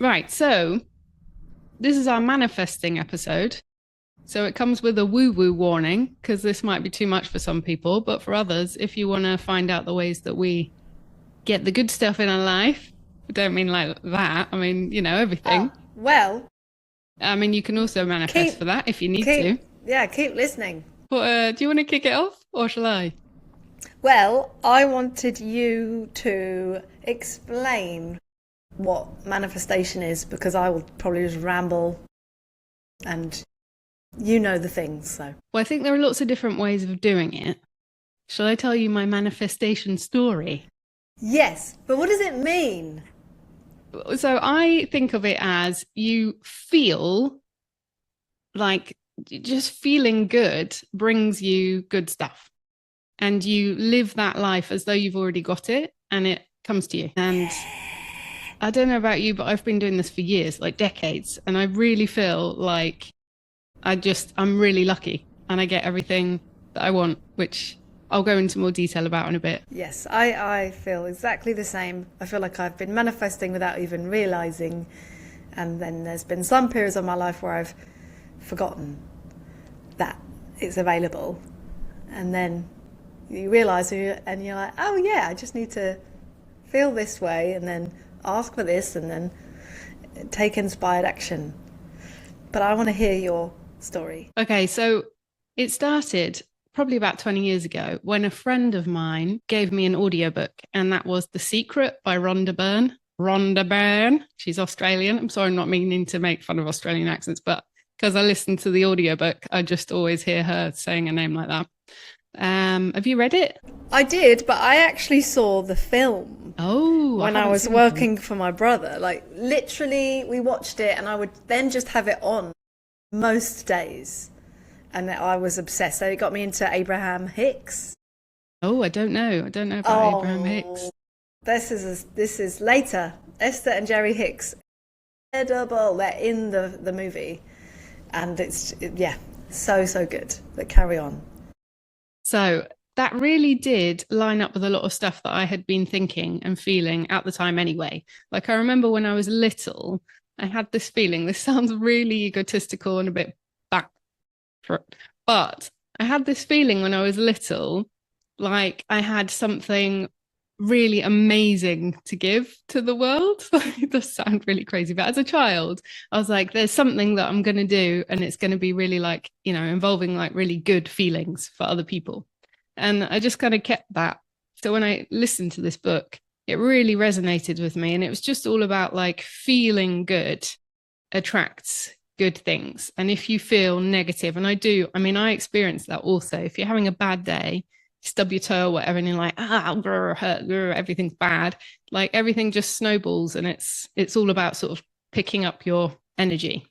Right. So this is our manifesting episode. So it comes with a woo-woo warning because this might be too much for some people, but for others, if you want to find out the ways that we get the good stuff in our life, I don't mean like that. I mean, Oh, everything. well, I mean, you can also manifest for keep, that if you need to. keep listening. But do you want to kick it off or shall I? Well, I wanted you to explain what manifestation is because I will probably just ramble and you know the things, so. Well, I think there are lots of different ways of doing it. Shall I tell you my manifestation story? Yes, but what does it mean? So I think of it as you feel like just feeling good brings you good stuff. And you live that life as though you've already got it and it comes to you. And I don't know about you, but I've been doing this for years, like decades. And I really feel like I'm really lucky and I get everything that I want, which I'll go into more detail about in a bit. Yes, I feel exactly the same. I feel like I've been manifesting without even realising. And then there's been some periods of my life where I've forgotten that it's available. And then you realise and you're like, oh yeah, I just need to feel this way and then ask for this and then take inspired action. But I want to hear your story. Okay, so it started probably about 20 years ago when a friend of mine gave me an audiobook, and that was The Secret by Rhonda Byrne. Rhonda Byrne, she's Australian. I'm sorry, I'm not meaning to make fun of Australian accents, but because I listened to the audiobook, I just always hear her saying a name like that. Have you read it? I did, but I actually saw the film Oh, when I was working for my brother. Like, literally, we watched it and I would then just have it on most days. And I was obsessed. So it got me into Abraham Hicks. Oh, I don't know. I don't know about Abraham Hicks. This is later. Esther and Jerry Hicks. Incredible. They're in the movie. And yeah, so good. But carry on. So that really did line up with a lot of stuff that I had been thinking and feeling at the time anyway. Like I remember when I was little, I had this feeling, this sounds really egotistical and a bit back, but I had this feeling when I was little, like I had something really amazing to give to the world. It does sound really crazy, but as a child, I was like, there's something that I'm going to do and it's going to be really like, involving like really good feelings for other people. And I just kind of kept that. So when I listened to this book, it really resonated with me. And it was just all about like feeling good attracts good things. And if you feel negative, and I experience that also. If you're having a bad day, stub your toe or whatever, and you're like, hurt, everything's bad. Like everything just snowballs, and it's all about sort of picking up your energy.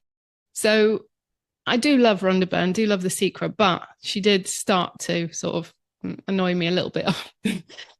So I do love Rhonda Byrne, do love The Secret, but she did start to sort of annoy me a little bit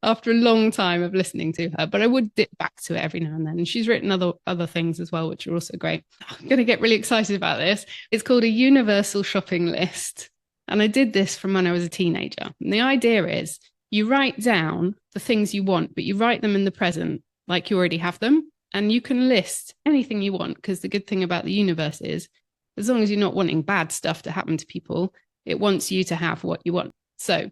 after a long time of listening to her. But I would dip back to it every now and then. And she's written other things as well, which are also great. I'm going to get really excited about this. It's called a universal shopping list. And I did this from when I was a teenager. And the idea is you write down the things you want, but you write them in the present, like you already have them. And you can list anything you want, because the good thing about the universe is, as long as you're not wanting bad stuff to happen to people, it wants you to have what you want. So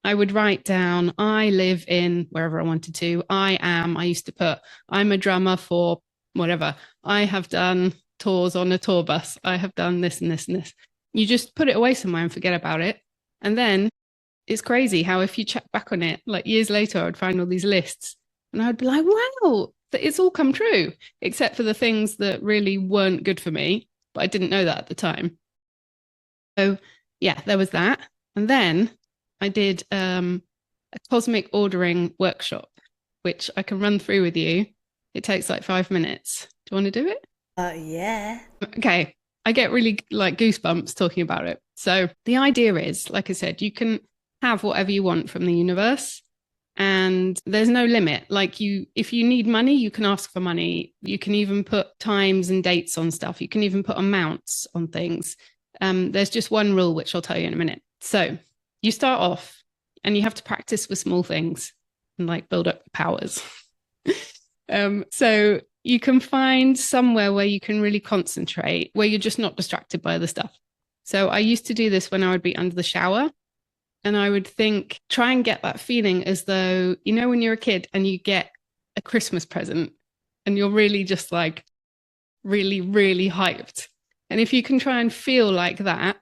I would write down, I live in wherever I wanted to. I used to put, I'm a drummer for whatever. I have done tours on a tour bus. I have done this and this and this. You just put it away somewhere and forget about it. And then it's crazy how if you check back on it, like years later, I'd find all these lists and I'd be like, wow, it's all come true, except for the things that really weren't good for me. But I didn't know that at the time. So yeah, there was that. And then I did a cosmic ordering workshop, which I can run through with you. It takes like 5 minutes. Do you want to do it? Yeah. Okay. I get really like goosebumps talking about it. So the idea is, like I said, you can have whatever you want from the universe, and there's no limit. Like if you need money, you can ask for money. You can even put times and dates on stuff. You can even put amounts on things. There's just one rule, which I'll tell you in a minute. So you start off and you have to practice with small things and like build up your powers. So you can find somewhere where you can really concentrate, where you're just not distracted by other stuff. So I used to do this when I would be under the shower and I would think, try and get that feeling as though, you know, when you're a kid and you get a Christmas present and you're really just like really, really hyped. And if you can try and feel like that,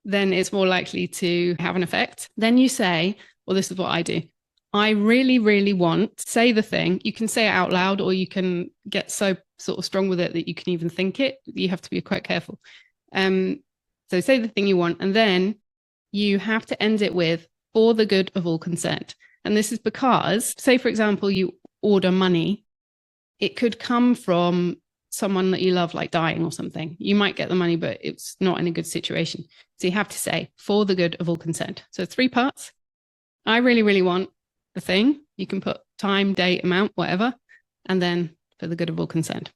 then it's more likely to have an effect. Then you say, well, this is what I do. I really, really want, say the thing. You can say it out loud or you can get so sort of strong with it that you can even think it. You have to be quite careful. So say the thing you want, and then you have to end it with, for the good of all concerned. And this is because, say, for example, you order money, it could come from someone that you love, like dying or something. You might get the money, but it's not in a good situation. So you have to say, for the good of all concerned. So 3 parts. I really, really want the thing. You can put time, date, amount, whatever, and then for the good of all concerned.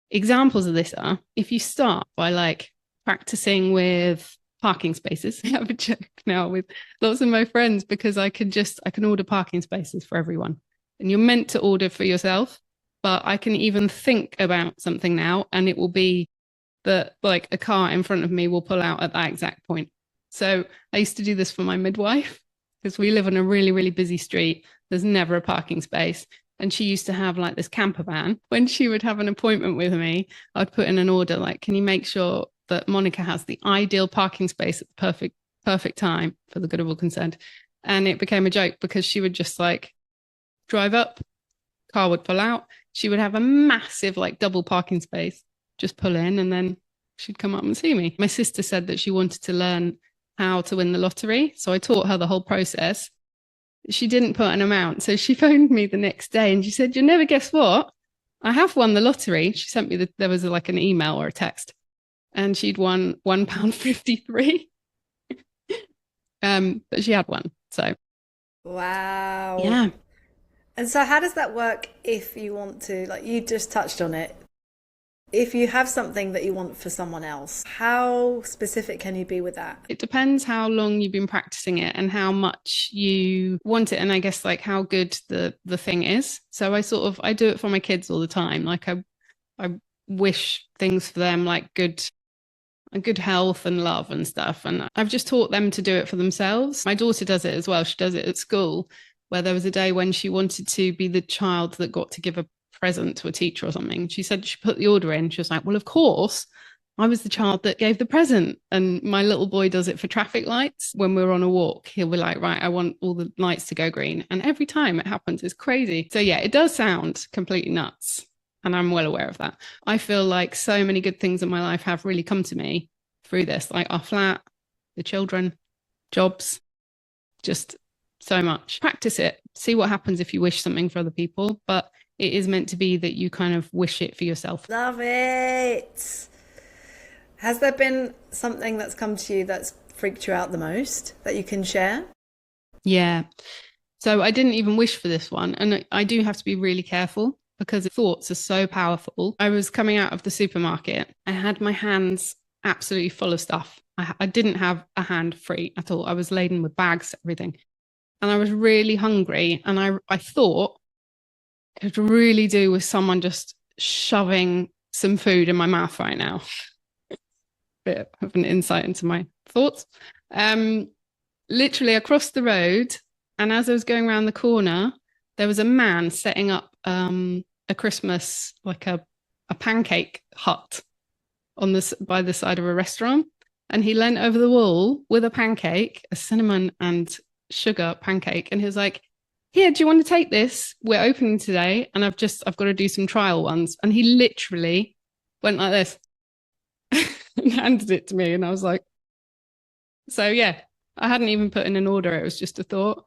Examples of this are, if you start by like practicing with parking spaces. I have a joke now with lots of my friends because I can order parking spaces for everyone. And you're meant to order for yourself, but I can even think about something now and it will be that like a car in front of me will pull out at that exact point. So I used to do this for my midwife because we live on a really, really busy street. There's never a parking space. And she used to have like this camper van. When she would have an appointment with me, I'd put in an order like, can you make sure that Monica has the ideal parking space at the perfect time for the good of all concerned? And it became a joke because she would just like drive up, car would pull out. She would have a massive like double parking space, just pull in, and then she'd come up and see me. My sister said that she wanted to learn how to win the lottery. So I taught her the whole process. She didn't put an amount. So she phoned me the next day and she said, you'll never guess what? I have won the lottery. She sent me there was like an email or a text and she'd won £1.53. But she had one. So Wow. yeah, And so, how does that work if you want to, like you just touched on it, if you have something that you want for someone else, how specific can you be with that? it depends how long you've been practicing it and how much you want it. And I guess like how good the thing is. So I do it for my kids all the time. Like I wish things for them, like good health and love and stuff. And I've just taught them to do it for themselves. My daughter does it as well. She does it at school, where there was a day when she wanted to be the child that got to give a present to a teacher or something. She said she put the order in. She was like, well, of course, I was the child that gave the present. And my little boy does it for traffic lights. When we're on a walk, he'll be like, right, I want all the lights to go green. And every time it happens, it's crazy. So yeah, it does sound completely nuts. And I'm well aware of that. I feel like so many good things in my life have really come to me through this, like our flat, the children, jobs, just so much. Practice it. See what happens if you wish something for other people. But it is meant to be that you kind of wish it for yourself. Love it. Has there been something that's come to you that's freaked you out the most that you can share? Yeah. So I didn't even wish for this one. And I do have to be really careful because thoughts are so powerful. I was coming out of the supermarket. I had my hands absolutely full of stuff. I didn't have a hand free at all. I was laden with bags, everything. And I was really hungry. And I thought it could really do with someone just shoving some food in my mouth right now. Bit of an insight into my thoughts. Literally across the road, and as I was going around the corner, there was a man setting up a Christmas, like a pancake hut on this by the side of a restaurant. And he leant over the wall with a pancake, a cinnamon and sugar pancake. And he was like, here, do you want to take this? We're opening today. And I've got to do some trial ones. And he literally went like this and handed it to me. And I was like, so yeah, I hadn't even put in an order. It was just a thought.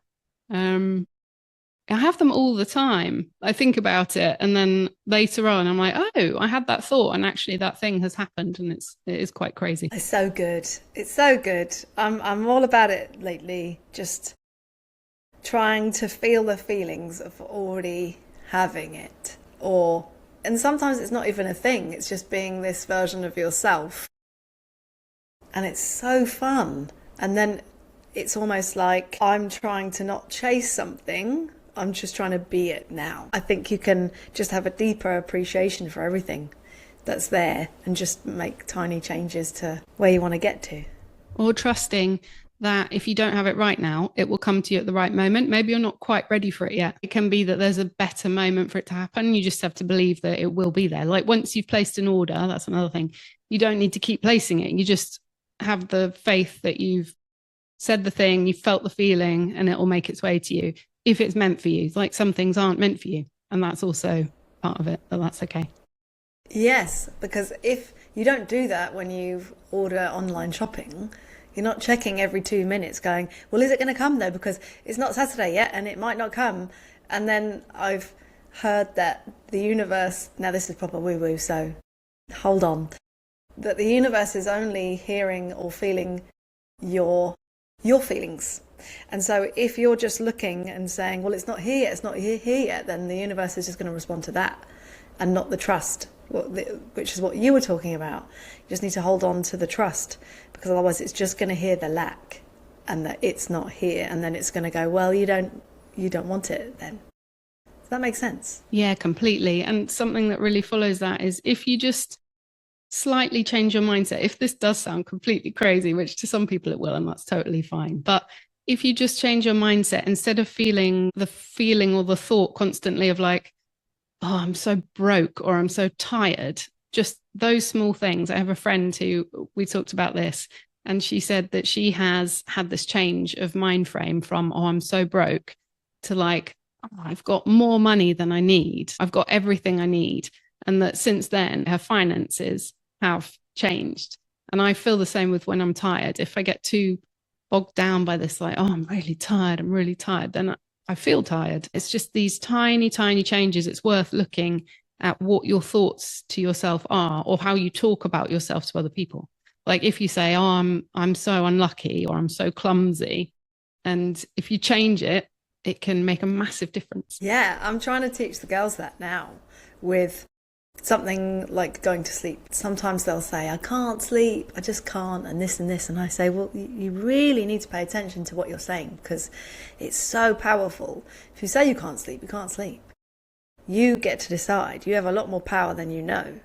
I have them all the time. I think about it, and then later on, I'm like, oh, I had that thought, and actually, that thing has happened, and it is quite crazy. It's so good. It's so good. I'm all about it lately. Just trying to feel the feelings of already having it, and sometimes it's not even a thing. It's just being this version of yourself, and it's so fun. And then it's almost like I'm trying to not chase something I'm just trying to be it now. I think you can just have a deeper appreciation for everything that's there and just make tiny changes to where you want to get to. Or trusting that if you don't have it right now, it will come to you at the right moment. Maybe you're not quite ready for it yet. It can be that there's a better moment for it to happen. You just have to believe that it will be there. Like once you've placed an order, that's another thing. You don't need to keep placing it. You just have the faith that you've said the thing, you felt the feeling, and it will make its way to you if it's meant for you. Like some things aren't meant for you. And that's also part of it, but that's okay. Yes, because if you don't do that when you order online shopping, you're not checking every 2 minutes going, well, is it going to come though? Because it's not Saturday yet and it might not come. And then I've heard that the universe, now this is proper woo-woo, so hold on, that the universe is only hearing or feeling your feelings. And so if you're just looking and saying, well, it's not here yet, it's not here yet, then the universe is just going to respond to that and not the trust, which is what you were talking about. You just need to hold on to the trust, because otherwise it's just going to hear the lack and that it's not here, and then it's going to go, well, you don't want it then. Does that make sense? Yeah, completely. And something that really follows that is if you just slightly change your mindset, if this does sound completely crazy, which to some people it will, and that's totally fine. But if you just change your mindset, instead of feeling the feeling or the thought constantly of like, oh, I'm so broke or I'm so tired, just those small things. I have a friend who, we talked about this, and she said that she has had this change of mind frame from, oh, I'm so broke, to like, oh, I've got more money than I need. I've got everything I need. And that since then, her finances have changed. And I feel the same with when I'm tired. If I get too bogged down by this, like, oh, I'm really tired, then I feel tired. It's just these tiny, tiny changes. It's worth looking at what your thoughts to yourself are, or how you talk about yourself to other people. Like if you say, oh, I'm so unlucky, or I'm so clumsy, and if you change it, it can make a massive difference. Yeah, I'm trying to teach the girls that now with something like going to sleep. Sometimes they'll say, I can't sleep, I just can't, and this and this. And I say, well, you really need to pay attention to what you're saying, because it's so powerful. If you say you can't sleep, you can't sleep. You get to decide. You have a lot more power than you know.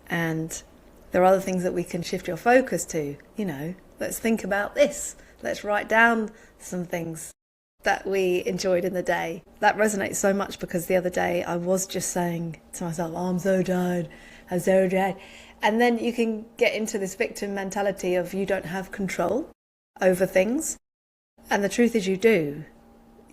And there are other things that we can shift your focus to. You know, let's think about this. Let's write down some things that we enjoyed in the day. That resonates so much, because the other day I was just saying to myself, oh, I'm so tired. And then you can get into this victim mentality of you don't have control over things. And the truth is you do.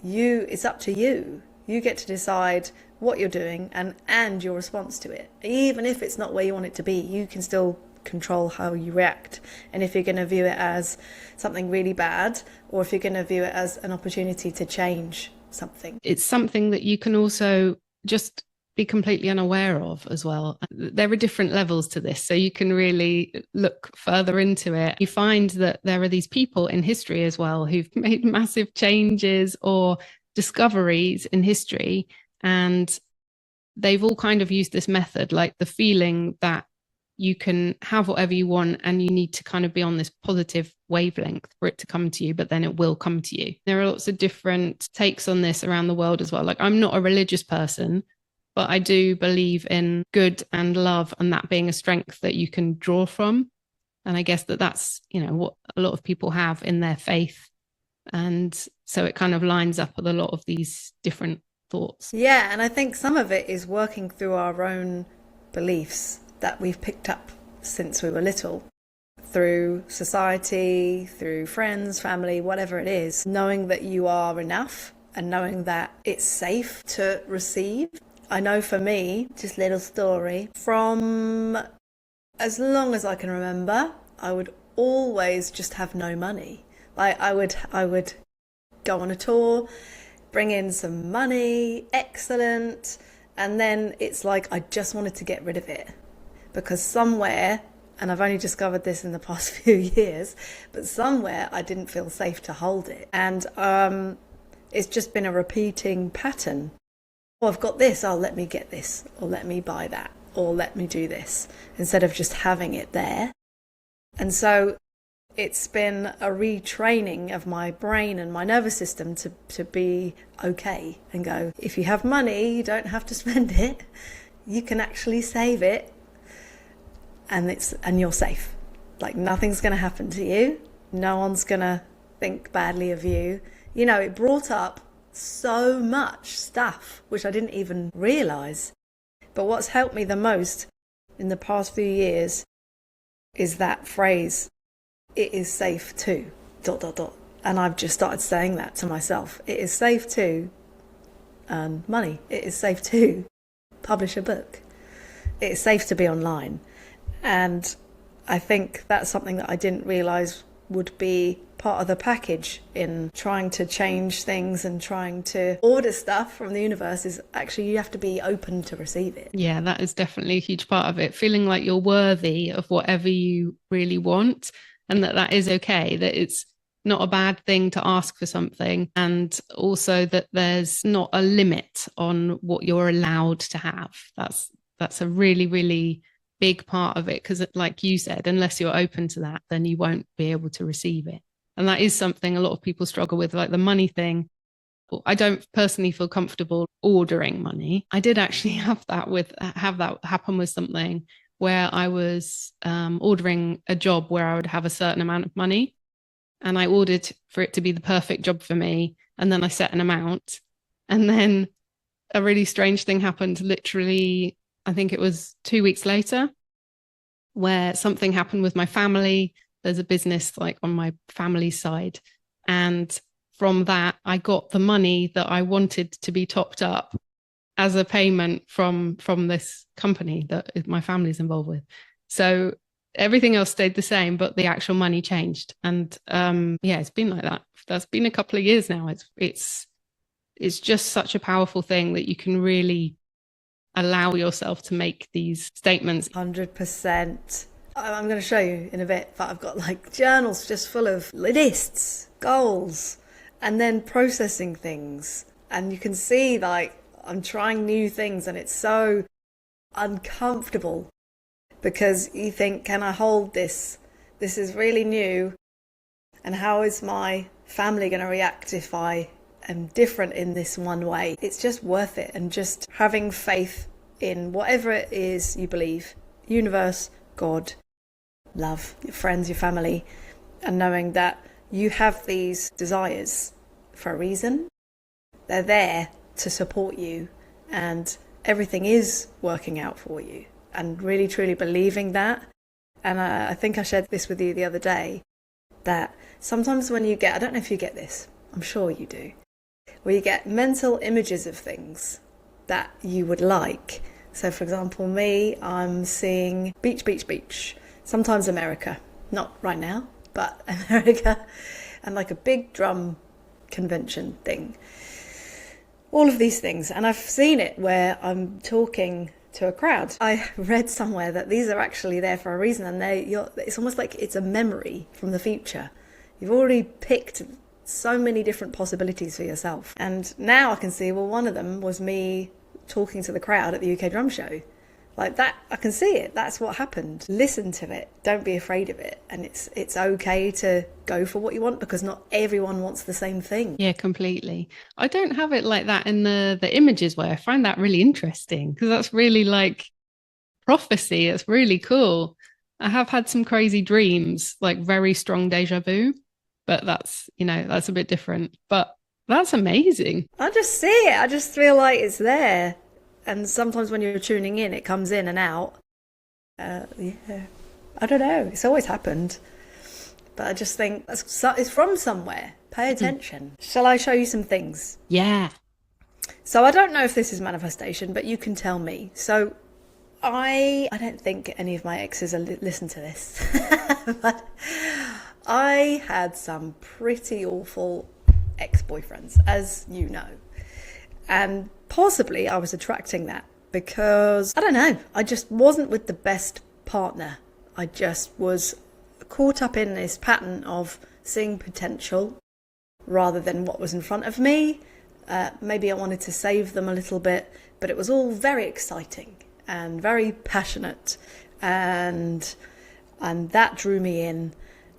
It's up to you. You get to decide what you're doing and your response to it. Even if it's not where you want it to be, you can still control how you react. And if you're going to view it as something really bad, or if you're going to view it as an opportunity to change something. It's something that you can also just be completely unaware of as well. There are different levels to this, so you can really look further into it. You find that there are these people in history as well who've made massive changes or discoveries in history, and they've all kind of used this method, like the feeling that you can have whatever you want and you need to kind of be on this positive wavelength for it to come to you, but then it will come to you. There are lots of different takes on this around the world as well. Like I'm not a religious person, but I do believe in good and love, and that being a strength that you can draw from. And I guess that's, you know, what a lot of people have in their faith. And so it kind of lines up with a lot of these different thoughts. Yeah, and I think some of it is working through our own beliefs that we've picked up since we were little, through society, through friends, family, whatever it is, knowing that you are enough and knowing that it's safe to receive. I know for me, just a little story, from as long as I can remember, I would always just have no money. Like I would go on a tour, bring in some money, excellent, and then it's like I just wanted to get rid of it. Because somewhere, and I've only discovered this in the past few years, but somewhere I didn't feel safe to hold it. And it's just been a repeating pattern. Oh, I've got this, oh, let me get this, or let me buy that, or let me do this, instead of just having it there. And so It's been a retraining of my brain and my nervous system to be okay and go, if you have money, you don't have to spend it. You can actually save it, and you're safe. Like, nothing's going to happen to you. No one's going to think badly of you. You know, it brought up so much stuff which I didn't even realize. But what's helped me the most in the past few years is that phrase, it is safe to ... And I've just started saying that to myself. It is safe to earn money. It is safe to publish a book. It is safe to be online. And I think that's something that I didn't realise would be part of the package in trying to change things and trying to order stuff from the universe, is actually you have to be open to receive it. Yeah, that is definitely a huge part of it. Feeling like you're worthy of whatever you really want, and that is okay, that it's not a bad thing to ask for something, and also that there's not a limit on what you're allowed to have. That's a really, really big part of it, because like you said, unless you're open to that, then you won't be able to receive it. And that is something a lot of people struggle with, like the money thing. I don't personally feel comfortable ordering money. I did actually have that happen with something where I was ordering a job where I would have a certain amount of money, and I ordered for it to be the perfect job for me. And then I set an amount, and then a really strange thing happened. Literally, I think it was 2 weeks later, where something happened with my family. There's a business like on my family side. And from that, I got the money that I wanted to be topped up as a payment from this company that my family's involved with. So everything else stayed the same, but the actual money changed. And yeah, it's been like that. That's been a couple of years now. It's just such a powerful thing that you can really allow yourself to make these statements. 100%. I'm going to show you in a bit, but I've got like journals just full of lists, goals, and then processing things. And you can see like I'm trying new things, and it's so uncomfortable because you think, can I hold this? This is really new. And how is my family going to react if I am different in this one way? It's just worth it. And just having faith in whatever it is you believe, universe, God, love, your friends, your family, and knowing that you have these desires for a reason. They're there to support you, and everything is working out for you, and really truly believing that. And I think I shared this with you the other day, that sometimes when you get, I don't know if you get this, I'm sure you do, where you get mental images of things that you would like. So for example, me, I'm seeing beach, beach, beach. Sometimes America, not right now, but America, and like a big drum convention thing. All of these things. And I've seen it where I'm talking to a crowd. I read somewhere that these are actually there for a reason, and it's almost like it's a memory from the future. You've already picked so many different possibilities for yourself. And now I can see, well, one of them was me talking to the crowd at the UK drum show. Like that, I can see it. That's what happened. Listen to it. Don't be afraid of it. And it's okay to go for what you want, because not everyone wants the same thing. Yeah, completely. I don't have it like that in the images way. I find that really interesting, because that's really like prophecy. It's really cool. I have had some crazy dreams, like very strong deja vu, but that's a bit different. But that's amazing. I just see it. I just feel like it's there. And sometimes when you're tuning in, it comes in and out. Yeah, I don't know. It's always happened. But I just think it's from somewhere. Pay attention. Shall I show you some things? Yeah. So I don't know if this is manifestation, but you can tell me. So I don't think any of my exes listen to this. But I had some pretty awful ex-boyfriends, as you know. And possibly I was attracting that because, I don't know, I just wasn't with the best partner. I just was caught up in this pattern of seeing potential rather than what was in front of me. Maybe I wanted to save them a little bit, but it was all very exciting and very passionate. And that drew me in.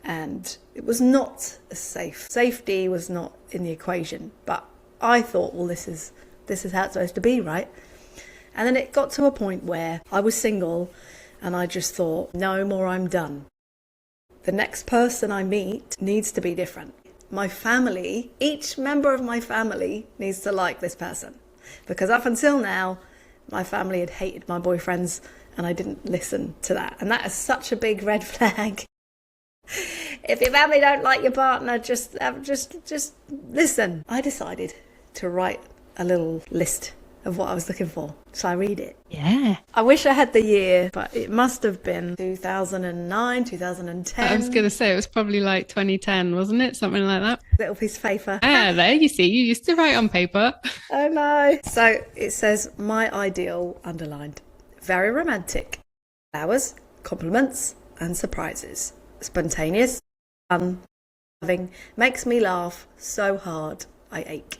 and it was not safe. Safety was not in the equation, but I thought, well, this is how it's supposed to be, right? And then it got to a point where I was single and I just thought, no more, I'm done. The next person I meet needs to be different. My family, each member of my family needs to like this person. Because up until now, my family had hated my boyfriends and I didn't listen to that. And that is such a big red flag. If your family don't like your partner, just listen. I decided to write a little list of what I was looking for. So I read it. Yeah. I wish I had the year, but it must have been 2009, 2010. I was going to say it was probably like 2010, wasn't it? Something like that. Little piece of paper. Ah, there you see. You used to write on paper. Oh no. So it says, my ideal underlined. Very romantic. Flowers, compliments, and surprises. Spontaneous, fun, loving, makes me laugh so hard I ache.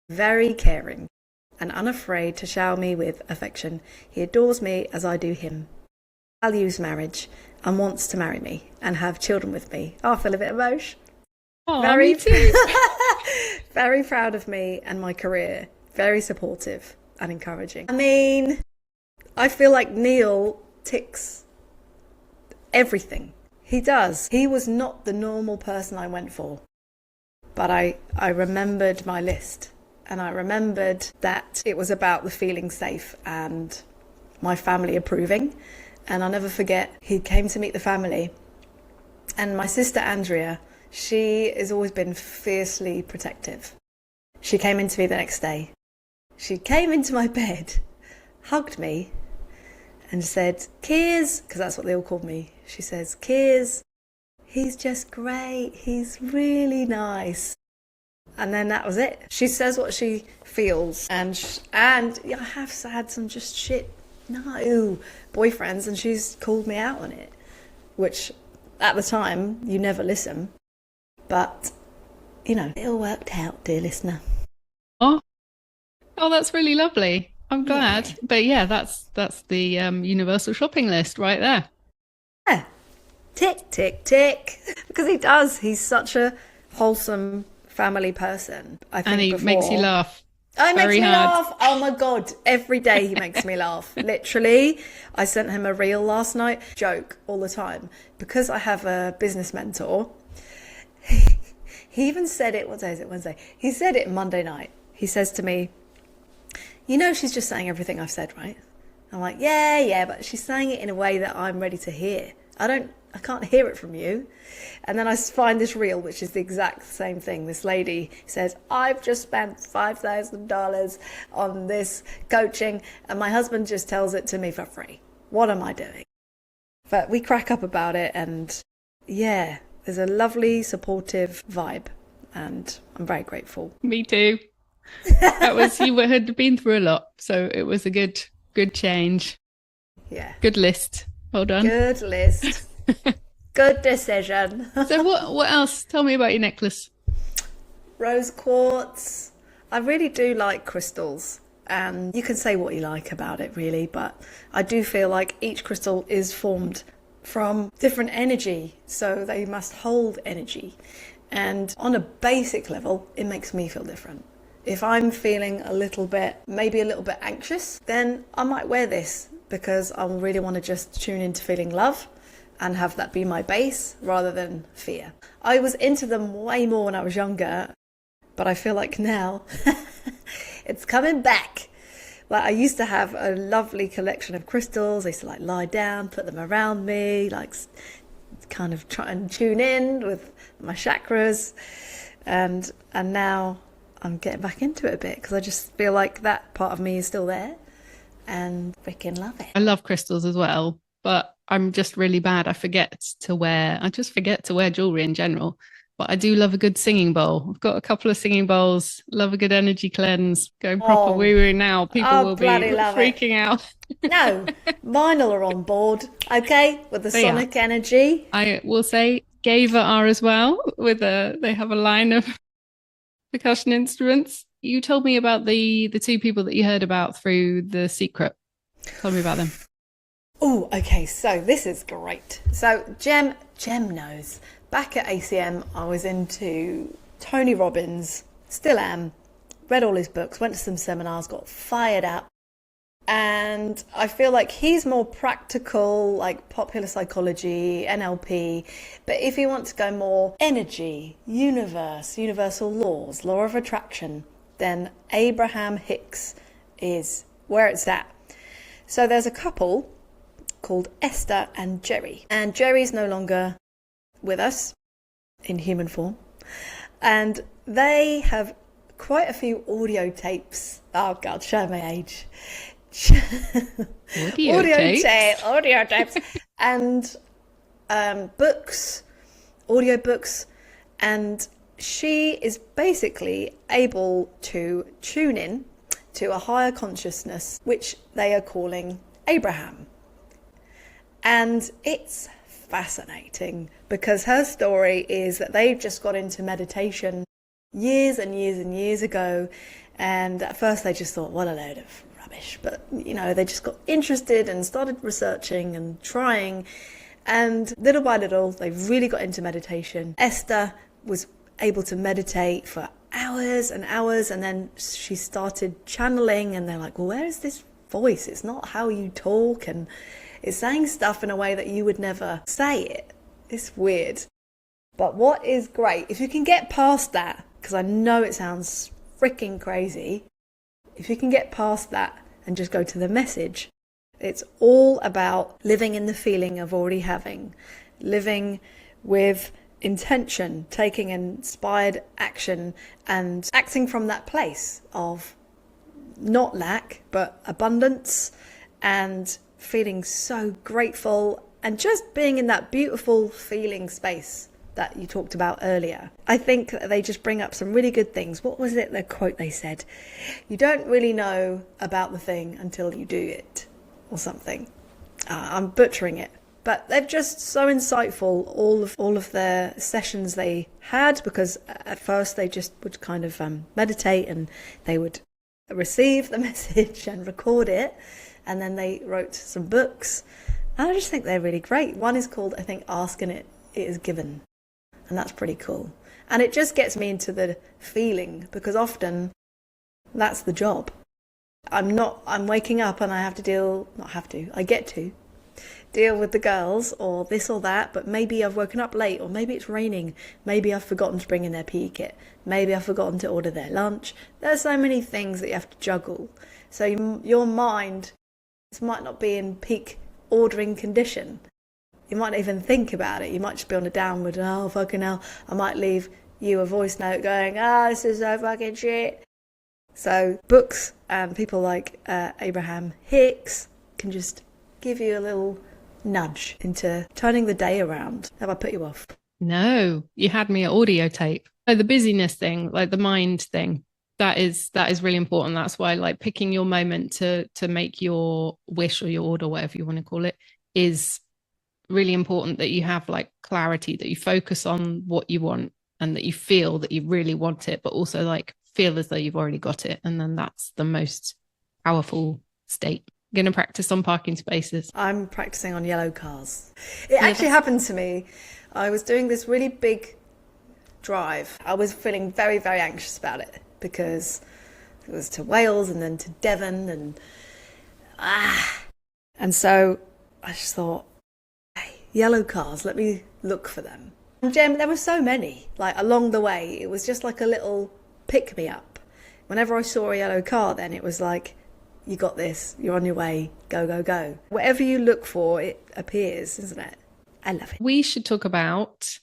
Very caring and unafraid to shower me with affection. He adores me as I do him. Values marriage and wants to marry me and have children with me. Oh, I feel a bit emotional. Oh, me too. Very proud of me and my career. Very supportive and encouraging. I mean, I feel like Neil ticks everything. He does. He was not the normal person I went for. But I remembered my list. And I remembered that it was about the feeling safe and my family approving. And I'll never forget, he came to meet the family. And my sister Andrea, she has always been fiercely protective. She came into me the next day. She came into my bed, hugged me, and said, Kiers, because that's what they all called me. She says, Kiers, he's just great. He's really nice. And then that was it. She says what she feels. And I have had some just shit, no, boyfriends, and she's called me out on it. Which, at the time, you never listen. But, you know, it all worked out, dear listener. Oh, that's really lovely. I'm glad. Yeah. But yeah, that's the universal shopping list right there. Yeah. Tick, tick, tick. Because he does. He's such a wholesome family person. I think And he makes you laugh. Oh, he makes me hard. laugh. Oh my God. Every day he makes me laugh. Literally. I sent him a reel last night. Joke all the time. Because I have a business mentor, he even said it, what day is it? Wednesday. He said it Monday night. He says to me, you know, she's just saying everything I've said, right? I'm like, yeah, but she's saying it in a way that I'm ready to hear. I can't hear it from you. And then I find this reel, which is the exact same thing. This lady says, I've just spent $5,000 on this coaching and my husband just tells it to me for free. What am I doing? But we crack up about it, and yeah, there's a lovely supportive vibe, and I'm very grateful. Me too. That was, you had been through a lot, so it was a good change. Yeah. Good list. Well done. Good list. Good decision. So what else? Tell me about your necklace. Rose quartz. I really do like crystals, and you can say what you like about it really, but I do feel like each crystal is formed from different energy, so they must hold energy. And on a basic level, it makes me feel different. If I'm feeling maybe a little bit anxious, then I might wear this because I really want to just tune into feeling love and have that be my base rather than fear. I was into them way more when I was younger, but I feel like now it's coming back. Like, I used to have a lovely collection of crystals. I used to like lie down, put them around me, like kind of try and tune in with my chakras. And now I'm getting back into it a bit because I just feel like that part of me is still there and freaking love it. I love crystals as well, but I'm just really bad. I just forget to wear jewelry in general. But I do love a good singing bowl. I've got a couple of singing bowls. Love a good energy cleanse. Going proper woo-woo now. People will be freaking out. No, mine are on board, okay, with the sonic energy. I will say Gava are as well. They have a line of percussion instruments. You told me about the two people that you heard about through The Secret. Tell me about them. Oh, okay, so this is great. So Jem knows, back at ACM, I was into Tony Robbins, still am, read all his books, went to some seminars, got fired up. And I feel like he's more practical, like popular psychology, NLP. But if you want to go more energy, universe, universal laws, law of attraction, then Abraham Hicks is where it's at. So there's a couple called Esther and Jerry. And Jerry's no longer with us in human form. And they have quite a few audio tapes. Oh God, show my age. Audio tapes and books, audio books, and she is basically able to tune in to a higher consciousness, which they are calling Abraham. And it's fascinating because her story is that they've just got into meditation years and years and years ago, and at first they just thought, what a load of rubbish, but they just got interested and started researching and trying, and little by little they really got into meditation. Esther was able to meditate for hours and hours, and then she started channeling, and they're like, well, where is this voice? It's not how you talk, and it's saying stuff in a way that you would never say it. It's weird. But what is great, if you can get past that, because I know it sounds freaking crazy, if you can get past that and just go to the message, it's all about living in the feeling of already having, living with intention, taking inspired action and acting from that place of not lack, but abundance, and feeling so grateful and just being in that beautiful feeling space that you talked about earlier. I think that they just bring up some really good things. What was it, the quote they said? You don't really know about the thing until you do it, or something. I'm butchering it. But they're just so insightful, all of their sessions they had, because at first they just would kind of meditate, and they would receive the message and record it, and then they wrote some books. And I just think they're really great. One is called, I think, Ask and It Is Given. And that's pretty cool. And it just gets me into the feeling, because often that's the job. I'm waking up and I get to deal with the girls or this or that, but maybe I've woken up late, or maybe it's raining, maybe I've forgotten to bring in their PE kit, maybe I've forgotten to order their lunch. There's so many things that you have to juggle. So your mind might not be in peak ordering condition. You might not even think about it. You might just be on a downward, oh, fucking hell. I might leave you a voice note going, this is so fucking shit. So books and people like Abraham Hicks can just give you a little nudge into turning the day around. Have I put you off? No, you had me at audio tape. So the busyness thing, like the mind thing, that is really important. That's why, like, picking your moment to make your wish or your order, whatever you want to call it, is really important, that you have like clarity, that you focus on what you want, and that you feel that you really want it, but also like feel as though you've already got it. And then that's the most powerful state. I'm going to practice on parking spaces. I'm practicing on yellow cars. It actually happened to me. I was doing this really big drive. I was feeling very, very anxious about it, because it was to Wales and then to Devon, and so I just thought, yellow cars, let me look for them. And Jem, there were so many, like along the way. It was just like a little pick me up. Whenever I saw a yellow car, then it was like, you got this, you're on your way, go, go, go. Whatever you look for, it appears, isn't it? I love it. We should talk about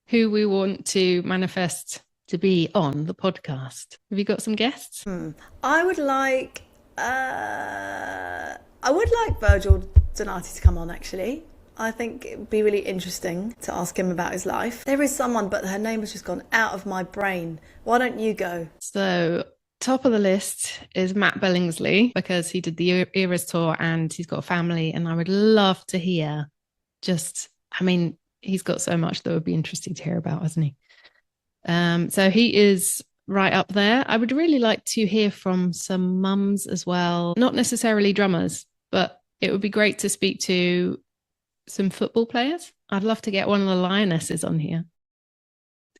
who we want to manifest to be on the podcast. Have you got some guests? I would like Virgil Donati to come on, actually. I think it would be really interesting to ask him about his life. There is someone, but her name has just gone out of my brain. Why don't you go? So top of the list is Matt Billingsley, because he did the Eras tour and he's got a family, and I would love to hear he's got so much that would be interesting to hear about, hasn't he? So he is right up there. I would really like to hear from some mums as well, not necessarily drummers, but it would be great to speak to some football players. I'd love to get one of the Lionesses on here.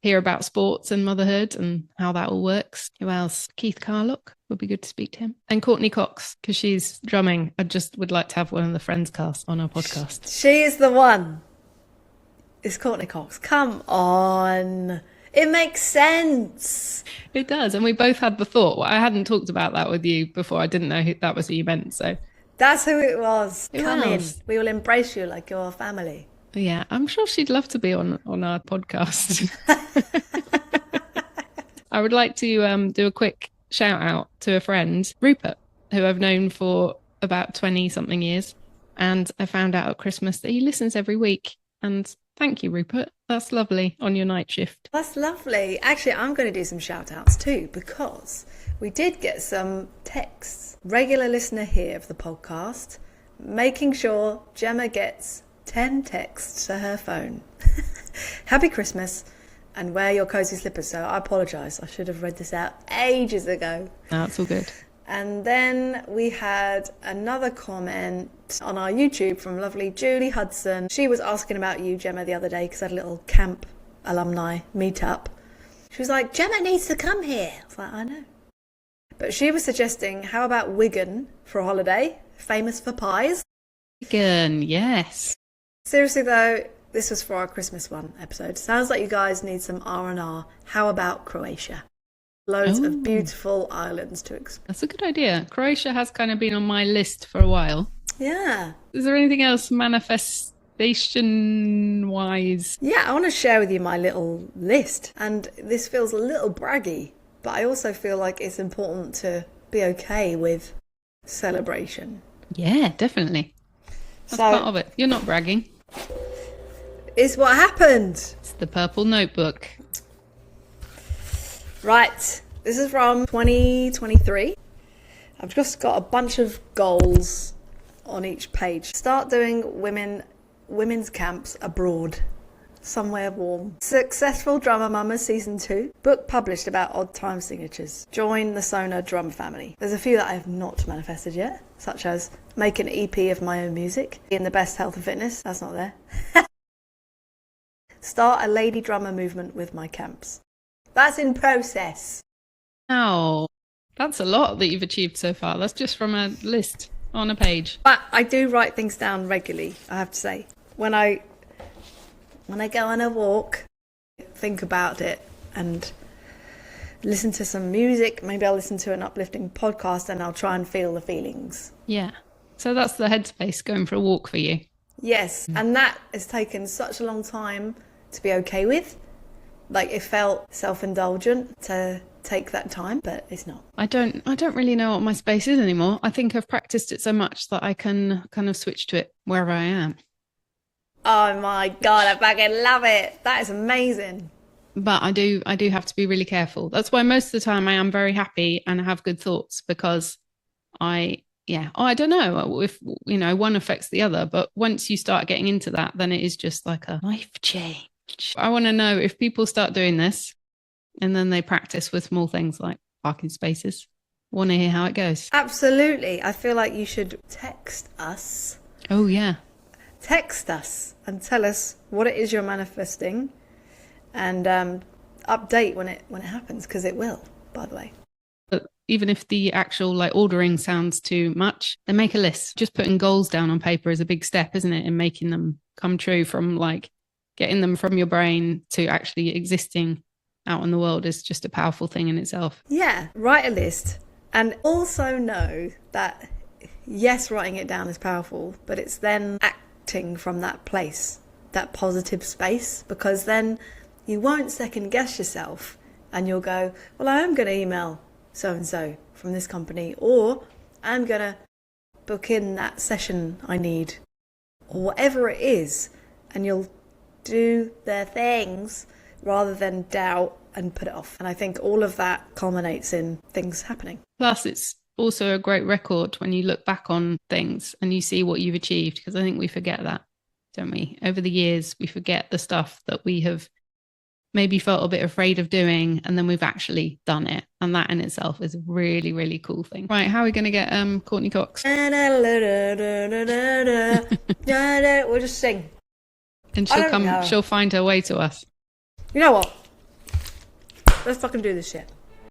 Hear about sports and motherhood and how that all works. Who else? Keith Carlock would be good to speak to him. And Courtney Cox, because she's drumming. I just would like to have one of the Friends cast on our podcast. She is the one. It's Courtney Cox. Come on. It makes sense. It does. And we both had the thought. Well, I hadn't talked about that with you before. I didn't know that was who you meant. So that's who it was. Who Come else? in. We will embrace you like your family. Yeah, I'm sure she'd love to be on our podcast. I would like to do a quick shout out to a friend, Rupert, who I've known for about 20 something years. And I found out at Christmas that he listens every week. And thank you, Rupert. That's lovely on your night shift. That's lovely. Actually, I'm going to do some shout outs too, because we did get some texts. Regular listener here of the podcast, making sure Gemma gets 10 texts to her phone. Happy Christmas and wear your cozy slippers. So I apologise. I should have read this out ages ago. That's all good. And then we had another comment on our YouTube from lovely Julie Hudson. She was asking about you, Gemma, the other day because I had a little camp alumni meetup. She was like, Gemma needs to come here. I was like, I know. But she was suggesting, how about Wigan for a holiday? Famous for pies. Wigan, yes. Seriously though, this was for our Christmas one episode. Sounds like you guys need some R&R. How about Croatia? Loads of beautiful islands to explore. That's a good idea. Croatia has kind of been on my list for a while. Yeah. Is there anything else manifestation-wise? Yeah, I want to share with you my little list. And this feels a little braggy, but I also feel like it's important to be okay with celebration. Yeah, definitely. That's part of it. You're not bragging. It's what happened. It's the purple notebook. Right, this is from 2023. I've just got a bunch of goals on each page. Start doing women's camps abroad, somewhere warm. Successful Drummer Mamas Season 2. Book published about odd time signatures. Join the Sona drum family. There's a few that I have not manifested yet, such as make an EP of my own music, be in the best health and fitness. That's not there. Start a lady drummer movement with my camps. That's in process. Oh, that's a lot that you've achieved so far. That's just from a list on a page. But I do write things down regularly, I have to say. When I go on a walk, think about it and listen to some music. Maybe I'll listen to an uplifting podcast and I'll try and feel the feelings. Yeah. So that's the headspace, going for a walk for you. Yes. And that has taken such a long time to be okay with. Like, it felt self-indulgent to take that time, but it's not. I don't really know what my space is anymore. I think I've practiced it so much that I can kind of switch to it wherever I am. Oh my God, I fucking love it. That is amazing. But I do have to be really careful. That's why most of the time I am very happy and have good thoughts, because I don't know if, one affects the other. But once you start getting into that, then it is just like a life change. I want to know if people start doing this and then they practice with small things like parking spaces. I want to hear how it goes. Absolutely. I feel like you should text us. Oh, yeah. Text us and tell us what it is you're manifesting, and update when it happens, because it will, by the way. But even if the actual ordering sounds too much, then make a list. Just putting goals down on paper is a big step, isn't it? In making them come true, from getting them from your brain to actually existing out in the world is just a powerful thing in itself. Yeah, write a list, and also know that, yes, writing it down is powerful, but it's then acting from that place, that positive space, because then you won't second guess yourself and you'll go, well, I am going to email so-and-so from this company, or I'm going to book in that session I need, or whatever it is, and you'll do their things rather than doubt and put it off. And I think all of that culminates in things happening. Plus, it's also a great record when you look back on things and you see what you've achieved, because I think we forget that, don't we? Over the years, we forget the stuff that we have maybe felt a bit afraid of doing, and then we've actually done it. And that in itself is a really, really cool thing. Right, how are we going to get Courtney Cox? We'll just sing. And she'll find her way to us. You know what? Let's fucking do this shit.